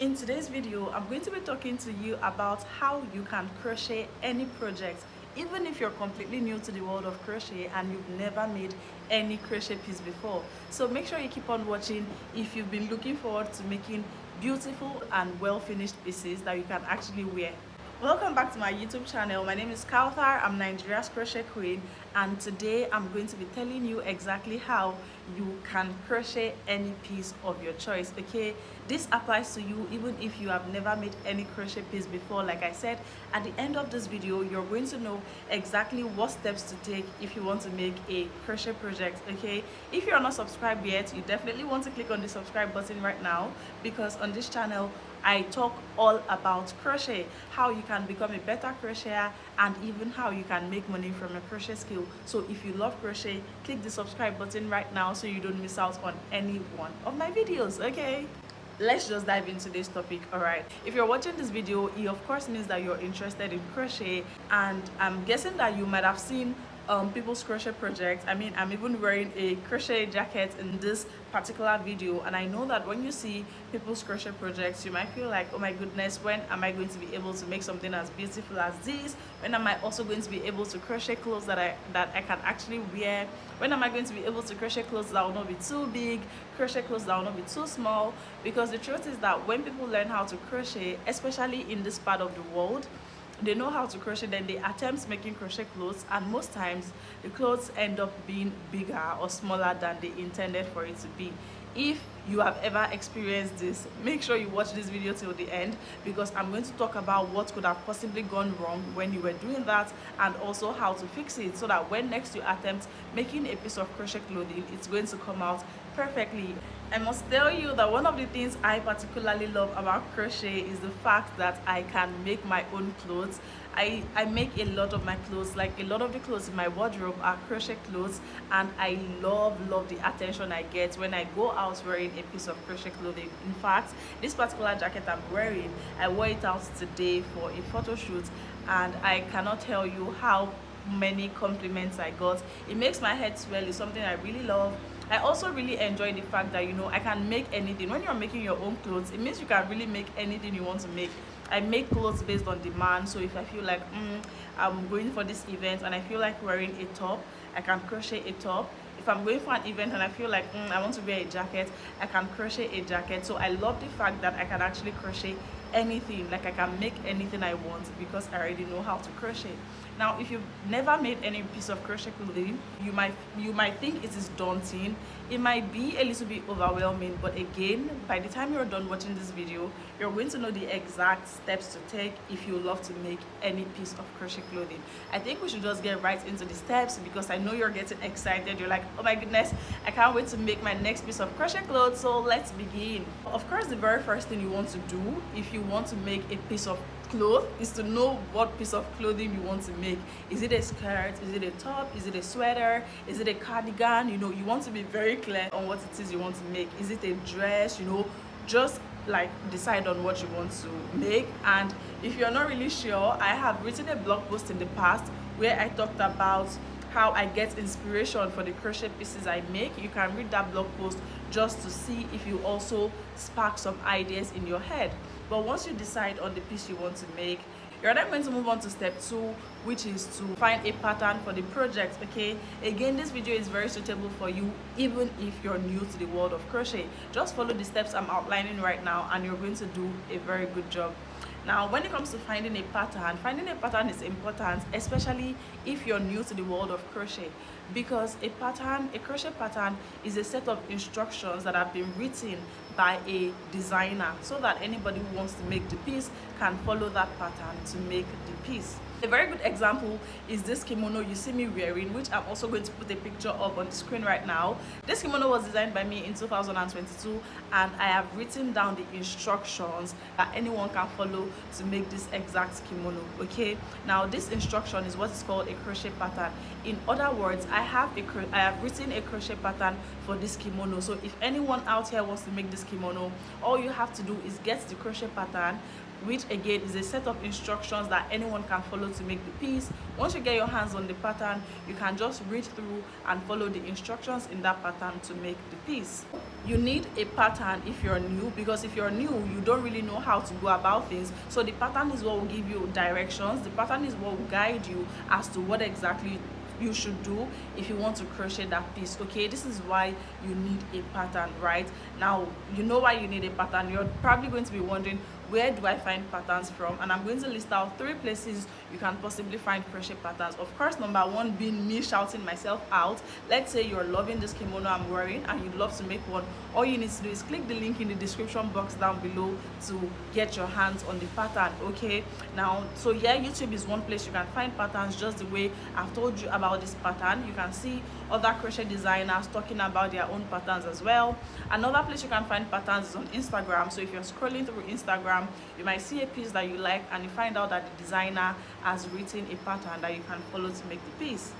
In today's video, I'm going to be talking to you about how you can crochet any project, even if you're completely new to the world of crochet and you've never made any crochet piece before. So make sure you keep on watching if you've been looking forward to making beautiful and well finished pieces that you can actually wear. Welcome back to my YouTube channel. My name is Kauthar. I'm Nigeria's crochet queen, and today I'm going to be telling you exactly how you can crochet any piece of your choice. Okay, this applies to you even if you have never made any crochet piece before. Like I said, at the end of this video you're going to know exactly what steps to take if you want to make a crochet project. Okay, if you're not subscribed yet, you definitely want to click on the subscribe button right now, because on this channel I talk all about crochet, how you can become a better crocheter, and even how you can make money from a crochet skill. So if you love crochet, click the subscribe button right now so you don't miss out on any one of my videos. Okay, let's just dive into this topic. All right, if you're watching this video, it of course means that you're interested in crochet, and I'm guessing that you might have seen people's crochet projects. I mean, I'm even wearing a crochet jacket in this particular video, and I know that when you see people's crochet projects, you might feel like, oh my goodness, when am I going to be able to make something as beautiful as this? When am I also going to be able to crochet clothes that I can actually wear? When am I going to be able to crochet clothes that will not be too big, crochet clothes that will not be too small? Because the truth is that when people learn how to crochet, especially in this part of the world, they know how to crochet, then they attempt making crochet clothes, and most times the clothes end up being bigger or smaller than they intended for it to be. If you have ever experienced this, make sure you watch this video till the end, because I'm going to talk about what could have possibly gone wrong when you were doing that, and also how to fix it so that when next you attempt making a piece of crochet clothing, it's going to come out perfectly. I must tell you that one of the things I particularly love about crochet is the fact that I can make my own clothes. I make a lot of my clothes, like a lot of the clothes in my wardrobe are crochet clothes, and I love the attention I get when I go out wearing a piece of crochet clothing. In fact, this particular jacket I'm wearing, I wore it out today for a photo shoot, and I cannot tell you how many compliments I got. It makes my head swell. It's something I really love. I also really enjoy the fact that, you know, I can make anything. When you're making your own clothes, it means you can really make anything you want to make. I make clothes based on demand. So if I feel like I'm going for this event and I feel like wearing a top, I can crochet a top. If I'm going for an event and I feel like I want to wear a jacket, I can crochet a jacket. So I love the fact that I can actually crochet anything. Like, I can make anything I want because I already know how to crochet. Now, if you've never made any piece of crochet clothing, you might think it is daunting. It might be a little bit overwhelming, but again, by the time you're done watching this video, you're going to know the exact steps to take if you love to make any piece of crochet clothing. I think we should just get right into the steps, because I know you're getting excited. You're like, oh my goodness, I can't wait to make my next piece of crochet clothes. So let's begin. Of course, the very first thing you want to do if you want to make a piece of cloth is to know what piece of clothing you want to make. Is it a skirt? Is it a top? Is it a sweater? Is it a cardigan? You know, you want to be very clear on what it is you want to make. Is it a dress? You know, just like decide on what you want to make. And if you're not really sure, I have written a blog post in the past where I talked about how I get inspiration for the crochet pieces I make. You can read that blog post just to see if you also spark some ideas in your head. But once you decide on the piece you want to make, you're then going to move on to step 2, which is to find a pattern for the project. Okay, again, this video is very suitable for you even if you're new to the world of crochet. Just follow the steps I'm outlining right now and you're going to do a very good job. Now, when it comes to finding a pattern is important, especially if you're new to the world of crochet, because a crochet pattern is a set of instructions that have been written by a designer so that anybody who wants to make the piece can follow that pattern to make the piece. A very good example is this kimono you see me wearing, which I'm also going to put a picture up on the screen right now. This kimono was designed by me in 2022, and I have written down the instructions that anyone can follow to make this exact kimono. Okay, now this instruction is what is called a crochet pattern. In other words, I have written a crochet pattern for this kimono. So if anyone out here wants to make this kimono, all you have to do is get the crochet pattern, which again is a set of instructions that anyone can follow to make the piece. Once you get your hands on the pattern, you can just read through and follow the instructions in that pattern to make the piece. You need a pattern if you're new, because if you're new, you don't really know how to go about things. So the pattern is what will give you directions. The pattern is what will guide you as to what exactly you should do if you want to crochet that piece. Okay, this is why you need a pattern. Right now, you know why you need a pattern. You're probably going to be wondering, where do I find patterns from? And I'm going to list out 3 places you can possibly find crochet patterns. Of course, number 1 being me shouting myself out. Let's say you're loving this kimono I'm wearing and you'd love to make one. All you need to do is click the link in the description box down below to get your hands on the pattern. Okay, now, so yeah, YouTube is one place you can find patterns, just the way I've told you about this pattern. You can see other crochet designers talking about their own patterns as well. Another place you can find patterns is on Instagram. So if you're scrolling through Instagram, you might see a piece that you like and you find out that the designer has written a pattern that you can follow to make the piece.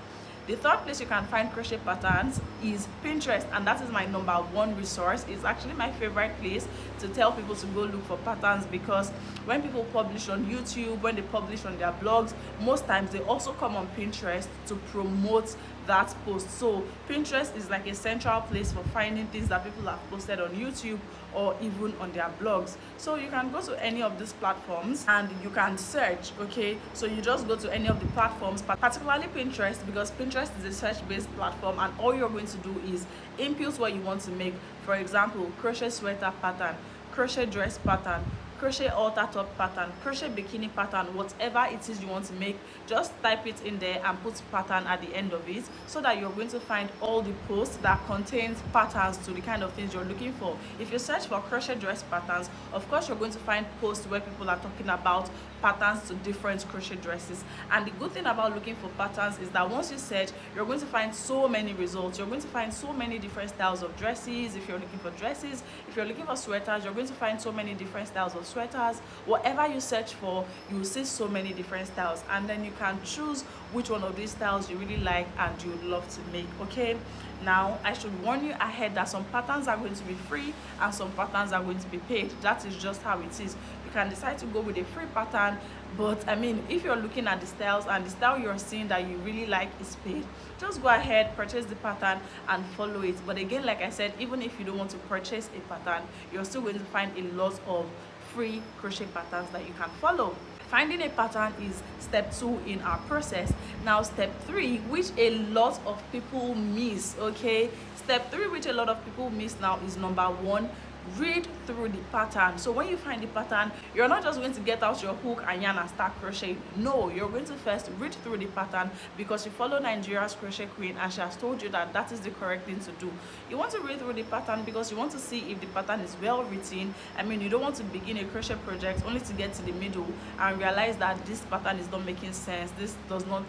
The third place you can find crochet patterns is Pinterest, and that is my number 1 resource. It's actually my favorite place to tell people to go look for patterns, because when people publish on YouTube, when they publish on their blogs, most times they also come on Pinterest to promote that post. So Pinterest is like a central place for finding things that people have posted on YouTube or even on their blogs. So you can go to any of these platforms and you can search. Okay, so you just go to any of the platforms, particularly Pinterest, because Pinterest is a search-based platform, and all you're going to do is input what you want to make. For example, crochet sweater pattern, crochet dress pattern, crochet halter top pattern, crochet bikini pattern, whatever it is you want to make, just type it in there and put pattern at the end of it, so that you're going to find all the posts that contains patterns to the kind of things you're looking for. If you search for crochet dress patterns, of course you're going to find posts where people are talking about patterns to different crochet dresses. And the good thing about looking for patterns is that once you search, you're going to find so many results. You're going to find so many different styles of dresses. If you're looking for dresses, if you're looking for sweaters, you're going to find so many different styles of sweaters. Whatever you search for, you will see so many different styles, and then you can choose which one of these styles you really like and you'd love to make. Okay, now I should warn you ahead that some patterns are going to be free and some patterns are going to be paid. That is just how it is. You can decide to go with a free pattern, but I mean, if you're looking at the styles and the style you're seeing that you really like is paid, just go ahead, purchase the pattern and follow it. But again, like I said, even if you don't want to purchase a pattern, you're still going to find a lot of free crochet patterns that you can follow. Finding a pattern is step 2 in our process. Now step 3, which a lot of people miss. Okay, step 3, which a lot of people miss now, is number 1, read through the pattern. So when you find the pattern, you're not just going to get out your hook and yarn and start crocheting. No, you're going to first read through the pattern, because you follow Nigeria's crochet queen and she has told you that that is the correct thing to do. You want to read through the pattern because you want to see if the pattern is well written. I mean, you don't want to begin a crochet project only to get to the middle and realize that this pattern is not making sense, this does not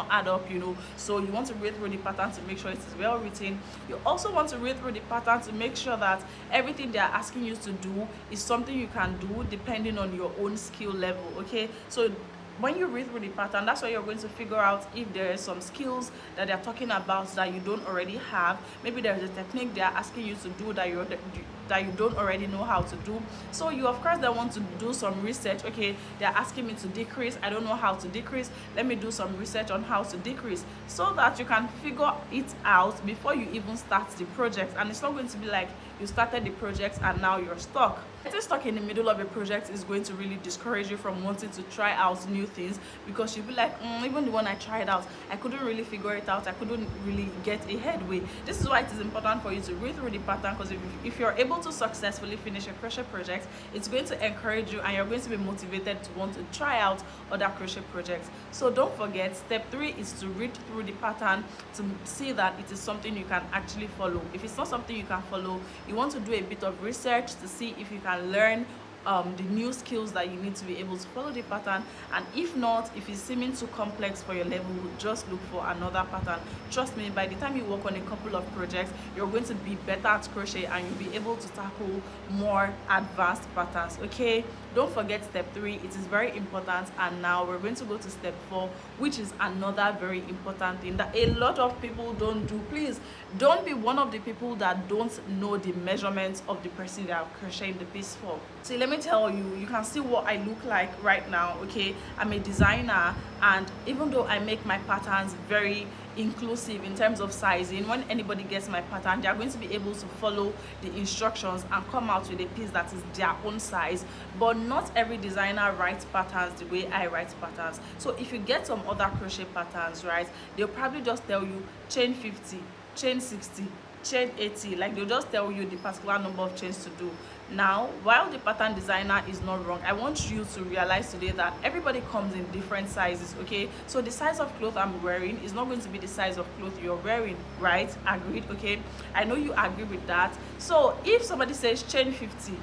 add up, you know. So you want to read through the pattern to make sure it is well written. You also want to read through the pattern to make sure that everything they are asking you to do is something you can do depending on your own skill level. Okay, so when you read through the pattern, that's why you're going to figure out if there are some skills that they're talking about that you don't already have. Maybe there's a technique they're asking you to do that you don't already know how to do. So you of course then want to do some research. Okay, they're asking me to decrease, I don't know how to decrease, let me do some research on how to decrease, so that you can figure it out before you even start the project. And it's not going to be like you started the project and now you're stuck. Getting stuck in the middle of a project is going to really discourage you from wanting to try out new things, because you'll be like, even the one I tried out, I couldn't really figure it out, I couldn't really get a headway. This is why it is important for you to read through the pattern, because if you're able to successfully finish a crochet project, it's going to encourage you and you're going to be motivated to want to try out other crochet projects. So don't forget, step 3 is to read through the pattern to see that it is something you can actually follow. If it's not something you can follow, you want to do a bit of research to see if you can learn the new skills that you need to be able to follow the pattern. And if not, if it's seeming too complex for your level, just look for another pattern. Trust me, by the time you work on a couple of projects, you're going to be better at crochet and you'll be able to tackle more advanced patterns. Okay, don't forget step 3, it is very important. And now we're going to go to step 4, which is another very important thing that a lot of people don't do. Please don't be one of the people that don't know the measurements of the person they are crocheting the piece for. See, let me me tell you, you can see what I look like right now. Okay, I'm a designer, and even though I make my patterns very inclusive in terms of sizing, when anybody gets my pattern, they are going to be able to follow the instructions and come out with a piece that is their own size. But not every designer writes patterns the way I write patterns. So if you get some other crochet patterns, right, they'll probably just tell you chain 50, chain 60, chain 80. Like, they'll just tell you the particular number of chains to do. Now, while the pattern designer is not wrong, I want you to realize today that everybody comes in different sizes. Okay, so the size of cloth I'm wearing is not going to be the size of cloth you're wearing, right? Agreed? Okay, I know you agree with that. So if somebody says chain 50,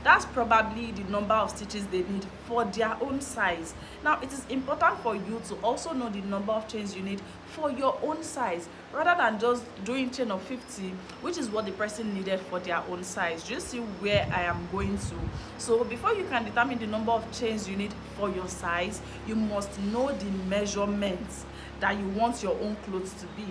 that's probably the number of stitches they need for their own size. Now, it is important for you to also know the number of chains you need for your own size, rather than just doing chain of 50, which is what the person needed for their own size. Just see where I am going to. So before you can determine the number of chains you need for your size, you must know the measurements that you want your own clothes to be.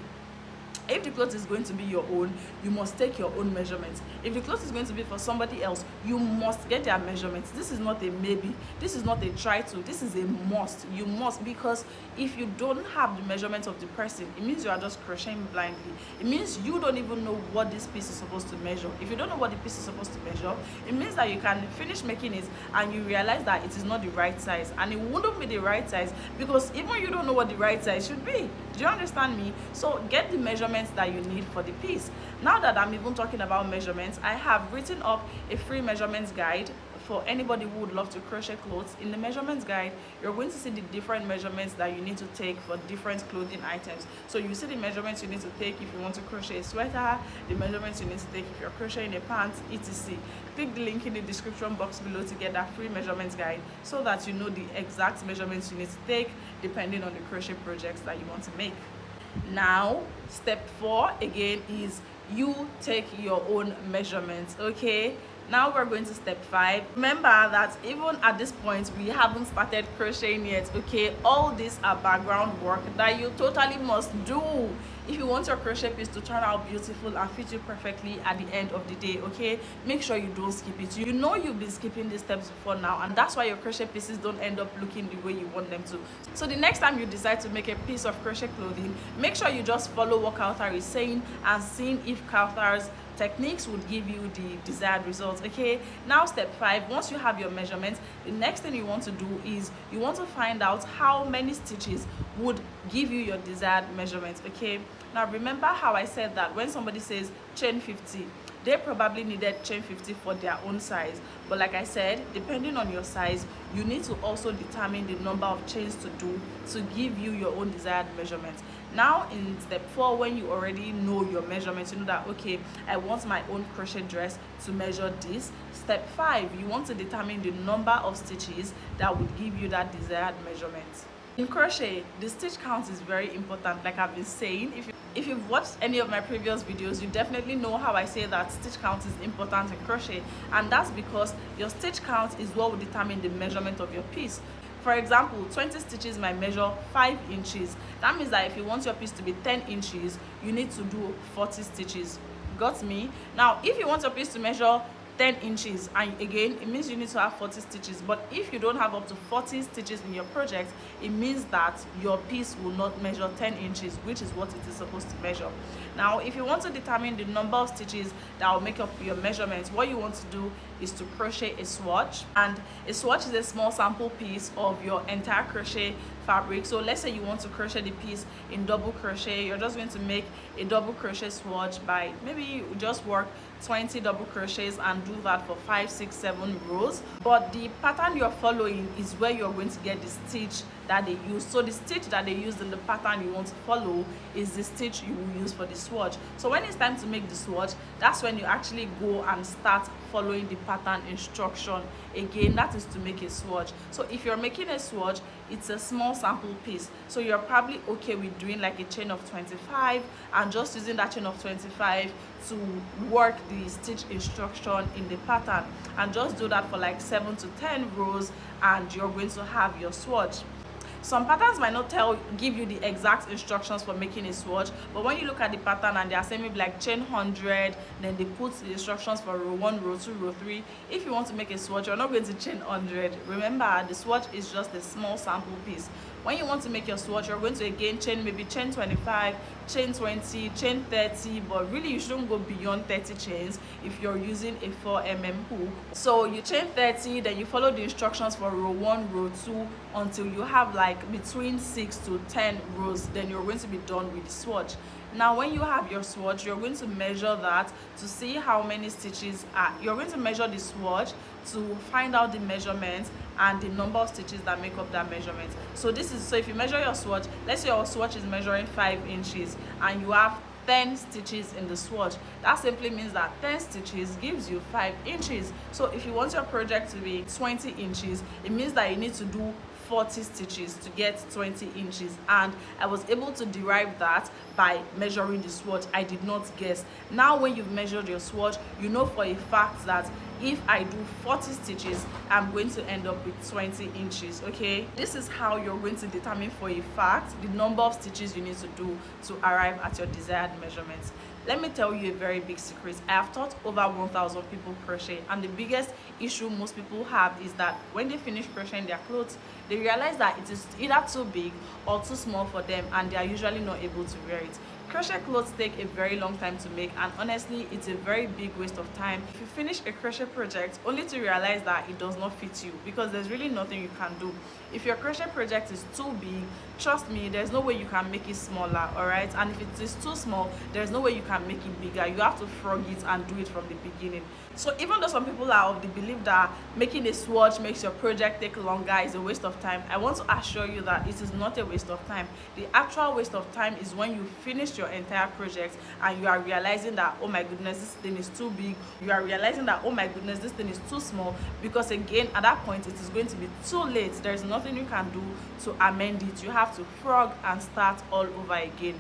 If the cloth is going to be your own, you must take your own measurements. If the cloth is going to be for somebody else, you must get their measurements. This is not a maybe, this is not a try to, this is a must. You must, because if you don't have the measurements of the person, it means you are just crocheting blindly. It means you don't even know what this piece is supposed to measure. If you don't know what the piece is supposed to measure, it means that you can finish making it and you realize that it is not the right size, and it wouldn't be the right size because even you don't know what the right size should be. Do you understand me? So get the measurements that you need for the piece. Now that I'm even talking about measurements, I have written up a free measurements guide for anybody who would love to crochet clothes. In the measurements guide, you're going to see the different measurements that you need to take for different clothing items. So you see the measurements you need to take if you want to crochet a sweater, the measurements you need to take if you're crocheting a pants, etc. Click the link in the description box below to get that free measurements guide, so that you know the exact measurements you need to take depending on the crochet projects that you want to make. Now, step 4 again is you take your own measurements. Okay, now we're going to step 5. Remember that even at this point we haven't started crocheting yet. Okay, all these are background work that you totally must do if you want your crochet piece to turn out beautiful and fit you perfectly at the end of the day. Okay, make sure you don't skip it. You know you've been skipping these steps before now, and that's why your crochet pieces don't end up looking the way you want them to. So the next time you decide to make a piece of crochet clothing, make sure you just follow what Kautar is saying and seeing if Kautar's techniques would give you the desired results. Okay, now step 5, once you have your measurements, the next thing you want to do is you want to find out how many stitches would give you your desired measurements. Okay, now remember how I said that when somebody says chain 50, they probably needed chain 50 for their own size. But like I said, depending on your size, you need to also determine the number of chains to do to give you your own desired measurements. Now in step 4, when you already know your measurements, you know that okay, I want my own crochet dress to measure this. Step 5, you want to determine the number of stitches that would give you that desired measurement. In crochet, the stitch count is very important. Like I've been saying, if you've watched any of my previous videos, you definitely know how I say that stitch count is important in crochet, and that's because your stitch count is what will determine the measurement of your piece. For example, 20 stitches might measure 5 inches. That means that if you want your piece to be 10 inches, you need to do 40 stitches. Got me? Now, if you want your piece to measure 10 inches, and again, it means you need to have 40 stitches. But if you don't have up to 40 stitches in your project, it means that your piece will not measure 10 inches, which is what it is supposed to measure. Now, if you want to determine the number of stitches that will make up your measurements, what you want to do is to crochet a swatch. And a swatch is a small sample piece of your entire crochet fabric. So let's say you want to crochet the piece in double crochet, you're just going to make a double crochet swatch by maybe you just work 20 double crochets and do that for 5, 6, 7 rows. But the pattern you're following is where you're going to get the stitch that they use. So the stitch that they used in the pattern you want to follow is the stitch you will use for the swatch. So when it's time to make the swatch, that's when you actually go and start following the pattern instruction. Again, that is to make a swatch. So if you're making a swatch, it's a small sample piece, so you're probably okay with doing like a chain of 25 and just using that chain of 25 to work the stitch instruction in the pattern, and just do that for like 7 to 10 rows, and you're going to have your swatch. Some patterns might not give you the exact instructions for making a swatch, but when you look at the pattern and they are saying maybe like chain 100, then they put the instructions for row 1, row 2, row 3. If you want to make a swatch, you're not going to chain 100. Remember, the swatch is just a small sample piece. When you want to make your swatch, you're going to again chain 25, chain 20, chain 30, but really you shouldn't go beyond 30 chains if you're using a 4mm hook. So you chain 30, then you follow the instructions for row 1, row 2 until you have like between 6 to 10 rows. Then you're going to be done with the swatch. Now when you have your swatch, you're going to measure that to see how many stitches are. You're going to measure the swatch to find out the measurements and the number of stitches that make up that measurement. So if you measure your swatch, let's say your swatch is measuring 5 inches and you have 10 stitches in the swatch, that simply means that 10 stitches gives you 5 inches. So if you want your project to be 20 inches, it means that you need to do 40 stitches to get 20 inches, and I was able to derive that by measuring the swatch. I did not guess. Now when you've measured your swatch, you know for a fact that if I do 40 stitches, I'm going to end up with 20 inches. Okay, this is how you're going to determine for a fact the number of stitches you need to do to arrive at your desired measurements. Let me tell you a very big secret. I have taught over 1,000 people crochet, and the biggest issue most people have is that when they finish crocheting their clothes, they realize that it is either too big or too small for them, and they are usually not able to wear it. Crochet clothes take a very long time to make, and honestly it's a very big waste of time if you finish a crochet project only to realize that it does not fit you, because there's really nothing you can do. If your crochet project is too big, trust me, there's no way you can make it smaller, all right? And if it is too small, there's no way you can make it bigger. You have to frog it and do it from the beginning. So even though some people are of the belief that making a swatch makes your project take longer is a waste of time, I want to assure you that it is not a waste of time. The actual waste of time is when you finish your entire project and you are realizing that, oh my goodness, this thing is too big. You are realizing that, oh my goodness, this thing is too small, because again, at that point, it is going to be too late. There is nothing you can do to amend it. You have to frog and start all over again.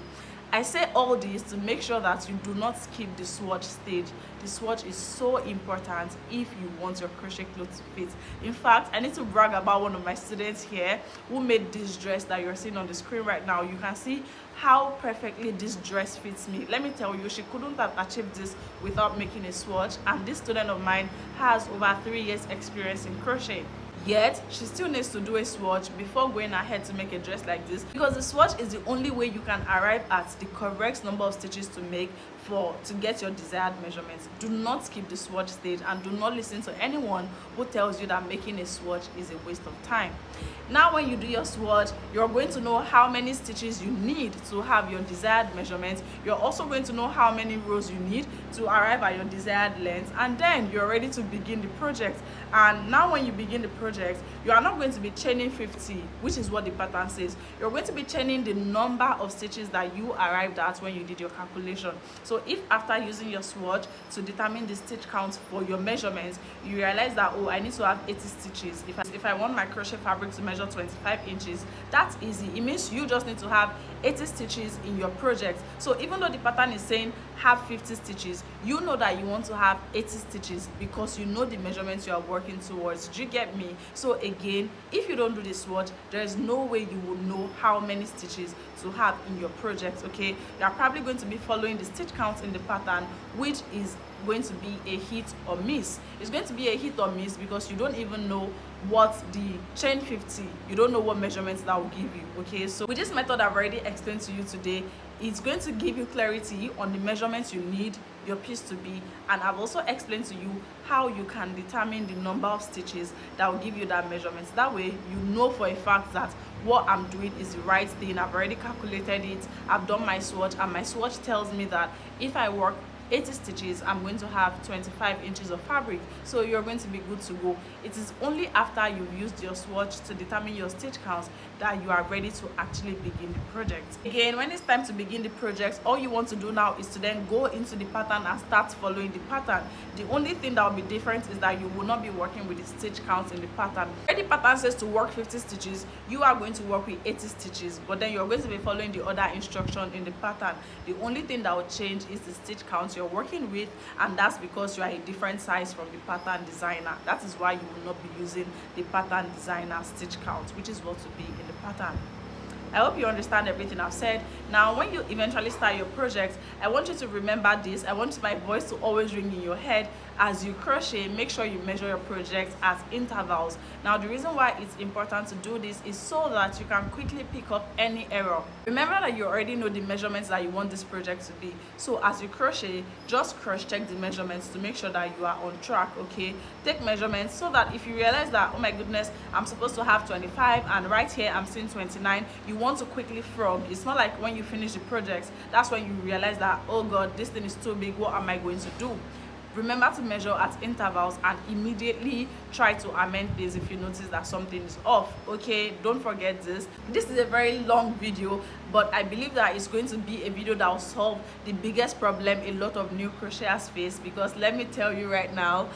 I say all this to make sure that you do not skip the swatch stage. The swatch is so important if you want your crochet clothes to fit. In fact, I need to brag about one of my students here who made this dress that you're seeing on the screen right now. You can see how perfectly this dress fits me. Let me tell you, she couldn't have achieved this without making a swatch, and this student of mine has over 3 years experience in crochet. Yet she still needs to do a swatch before going ahead to make a dress like this, because the swatch is the only way you can arrive at the correct number of stitches to make to get your desired measurements. Do not skip the swatch stage, and do not listen to anyone who tells you that making a swatch is a waste of time. Now when you do your swatch, you're going to know how many stitches you need to have your desired measurements. You're also going to know how many rows you need to arrive at your desired length, and then you're ready to begin the project. And now when you begin the project, you are not going to be chaining 50, which is what the pattern says. You're going to be chaining the number of stitches that you arrived at when you did your calculation. So if after using your swatch to determine the stitch count for your measurements, you realize that, oh, I need to have 80 stitches. If I want my crochet fabric to measure 25 inches, that's easy. It means you just need to have 80 stitches in your project. So even though the pattern is saying have 50 stitches, you know that you want to have 80 stitches because you know the measurements you are working towards. Do you get me? So again, if you don't do the swatch, there is no way you will know how many stitches to have in your project. Okay, you are probably going to be following the stitch count in the pattern, which is going to be a hit or miss. It's going to be a hit or miss because you don't even know what the chain 50, you don't know what measurements that will give you. Okay, so with this method I've already explained to you today, it's going to give you clarity on the measurements you need your piece to be, and I've also explained to you how you can determine the number of stitches that will give you that measurement. That way you know for a fact that what I'm doing is the right thing. I've already calculated it, I've done my swatch, and my swatch tells me that if I work 80 stitches, I'm going to have 25 inches of fabric, so you're going to be good to go. It is only after you've used your swatch to determine your stitch counts that you are ready to actually begin the project. Again, when it's time to begin the project, all you want to do now is to then go into the pattern and start following the pattern. The only thing that will be different is that you will not be working with the stitch counts in the pattern. When the pattern says to work 50 stitches, you are going to work with 80 stitches, but then you're going to be following the other instruction in the pattern. The only thing that will change is the stitch count you're you're working with, and that's because you are a different size from the pattern designer. That is why you will not be using the pattern designer stitch count, which is what will be in the pattern. I hope you understand everything I've said. Now, when you eventually start your project, I want you to remember this. I want my voice to always ring in your head. As you crochet, make sure you measure your project at intervals. Now, the reason why it's important to do this is so that you can quickly pick up any error. Remember that you already know the measurements that you want this project to be. So as you crochet, just cross-check the measurements to make sure that you are on track, okay? Take measurements so that if you realize that, oh my goodness, I'm supposed to have 25 and right here I'm seeing 29, you want to quickly frog. It's not like when you finish the project, that's when you realize that, oh God, this thing is too big, what am I going to do? Remember to measure at intervals and immediately try to amend this if you notice that something is off, okay? Don't forget this. This is a very long video, but I believe that it's going to be a video that will solve the biggest problem a lot of new crocheters face, because let me tell you right now,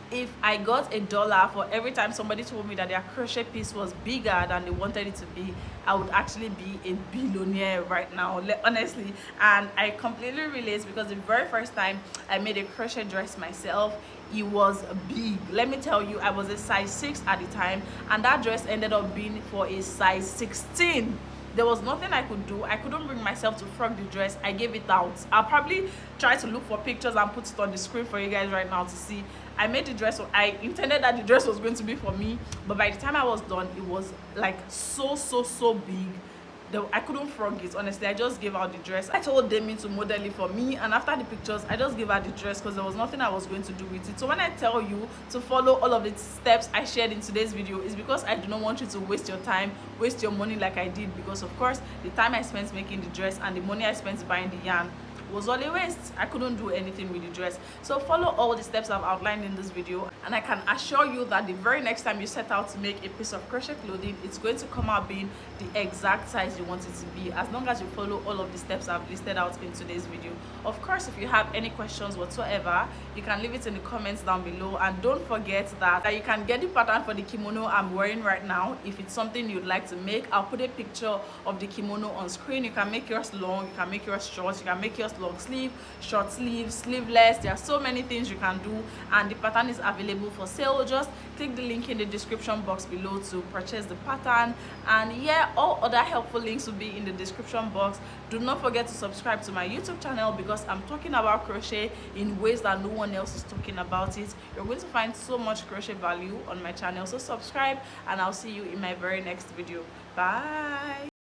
if I got $1 for every time somebody told me that their crochet piece was bigger than they wanted it to be, I would actually be a billionaire right now, honestly. And I completely relate, because the very first time I made a crochet dress myself, it was big. Let me tell you, I was a size 6 at the time, and that dress ended up being for a size 16. There was nothing I could do. I couldn't bring myself to frog the dress. I gave it out. I'll probably try to look for pictures and put it on the screen for you guys right now to see. I made the dress. I intended that the dress was going to be for me, but by the time I was done, it was like so big. I couldn't frog it, honestly. I just gave out the dress. I told Demi to model it for me, and after the pictures, I just gave her the dress because there was nothing I was going to do with it. So when I tell you to follow all of the steps I shared in today's video, is because I do not want you to waste your time, waste your money like I did, because of course the time I spent making the dress and the money I spent buying the yarn was all a waste. I couldn't do anything with the dress. So follow all the steps I've outlined in this video, and I can assure you that the very next time you set out to make a piece of crochet clothing, it's going to come out being the exact size you want it to be, as long as you follow all of the steps I've listed out in today's video. Of course, if you have any questions whatsoever, you can leave it in the comments down below, and don't forget that you can get the pattern for the kimono I'm wearing right now. If it's something you'd like to make, I'll put a picture of the kimono on screen. You can make yours long, you can make yours short, you can make yours long sleeve, short sleeve, sleeveless. There are so many things you can do, and the pattern is available for sale. Just click the link in the description box below to purchase the pattern, and yeah, all other helpful links will be in the description box. Do not forget to subscribe to my YouTube channel, because I'm talking about crochet in ways that no one else is talking about it. You're going to find so much crochet value on my channel, so subscribe, and I'll see you in my very next video. Bye.